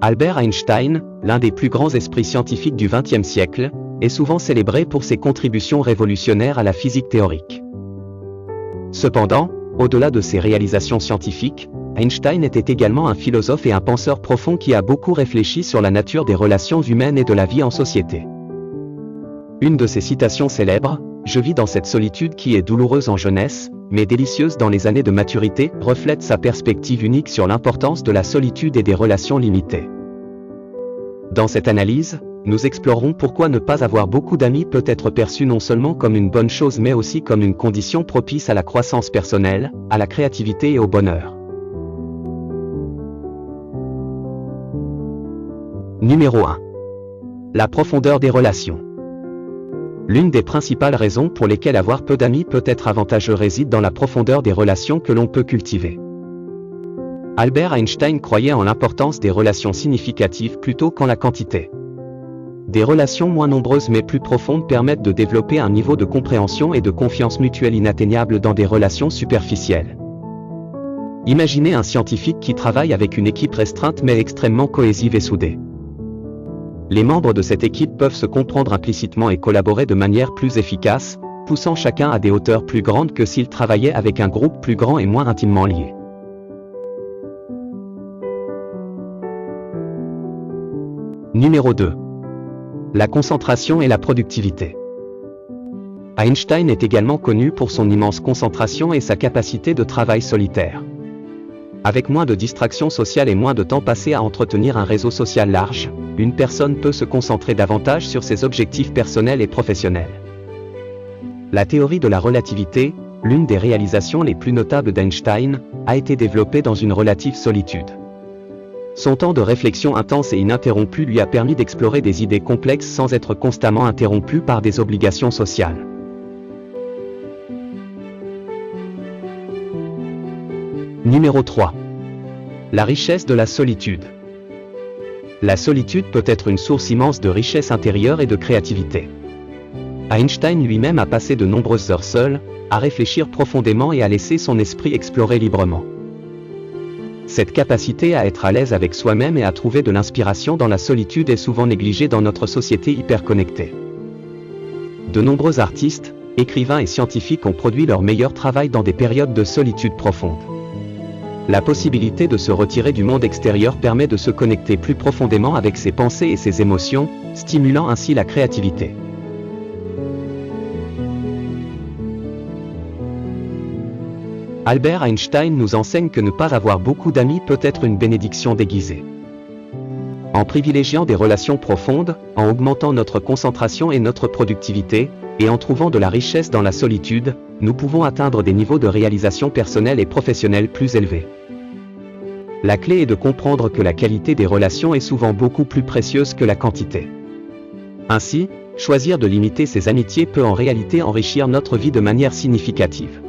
Albert Einstein, l'un des plus grands esprits scientifiques du XXe siècle, est souvent célébré pour ses contributions révolutionnaires à la physique théorique. Cependant, au-delà de ses réalisations scientifiques, Einstein était également un philosophe et un penseur profond qui a beaucoup réfléchi sur la nature des relations humaines et de la vie en société. Une de ses citations célèbres, « Je vis dans cette solitude qui est douloureuse en jeunesse, mais délicieuse dans les années de maturité », reflète sa perspective unique sur l'importance de la solitude et des relations limitées. Dans cette analyse, nous explorerons pourquoi ne pas avoir beaucoup d'amis peut être perçu non seulement comme une bonne chose mais aussi comme une condition propice à la croissance personnelle, à la créativité et au bonheur. Numéro 1. La profondeur des relations. L'une des principales raisons pour lesquelles avoir peu d'amis peut être avantageux réside dans la profondeur des relations que l'on peut cultiver. Albert Einstein croyait en l'importance des relations significatives plutôt qu'en la quantité. Des relations moins nombreuses mais plus profondes permettent de développer un niveau de compréhension et de confiance mutuelle inatteignable dans des relations superficielles. Imaginez un scientifique qui travaille avec une équipe restreinte mais extrêmement cohésive et soudée. Les membres de cette équipe peuvent se comprendre implicitement et collaborer de manière plus efficace, poussant chacun à des hauteurs plus grandes que s'ils travaillaient avec un groupe plus grand et moins intimement lié. Numéro 2. La concentration et la productivité. Einstein est également connu pour son immense concentration et sa capacité de travail solitaire. Avec moins de distractions sociales et moins de temps passé à entretenir un réseau social large, une personne peut se concentrer davantage sur ses objectifs personnels et professionnels. La théorie de la relativité, l'une des réalisations les plus notables d'Einstein, a été développée dans une relative solitude. Son temps de réflexion intense et ininterrompu lui a permis d'explorer des idées complexes sans être constamment interrompu par des obligations sociales. Numéro 3. La richesse de la solitude. La solitude peut être une source immense de richesse intérieure et de créativité. Einstein lui-même a passé de nombreuses heures seul, à réfléchir profondément et à laisser son esprit explorer librement. Cette capacité à être à l'aise avec soi-même et à trouver de l'inspiration dans la solitude est souvent négligée dans notre société hyper-connectée. De nombreux artistes, écrivains et scientifiques ont produit leur meilleur travail dans des périodes de solitude profonde. La possibilité de se retirer du monde extérieur permet de se connecter plus profondément avec ses pensées et ses émotions, stimulant ainsi la créativité. Albert Einstein nous enseigne que ne pas avoir beaucoup d'amis peut être une bénédiction déguisée. En privilégiant des relations profondes, en augmentant notre concentration et notre productivité, et en trouvant de la richesse dans la solitude, nous pouvons atteindre des niveaux de réalisation personnelle et professionnelle plus élevés. La clé est de comprendre que la qualité des relations est souvent beaucoup plus précieuse que la quantité. Ainsi, choisir de limiter ses amitiés peut en réalité enrichir notre vie de manière significative.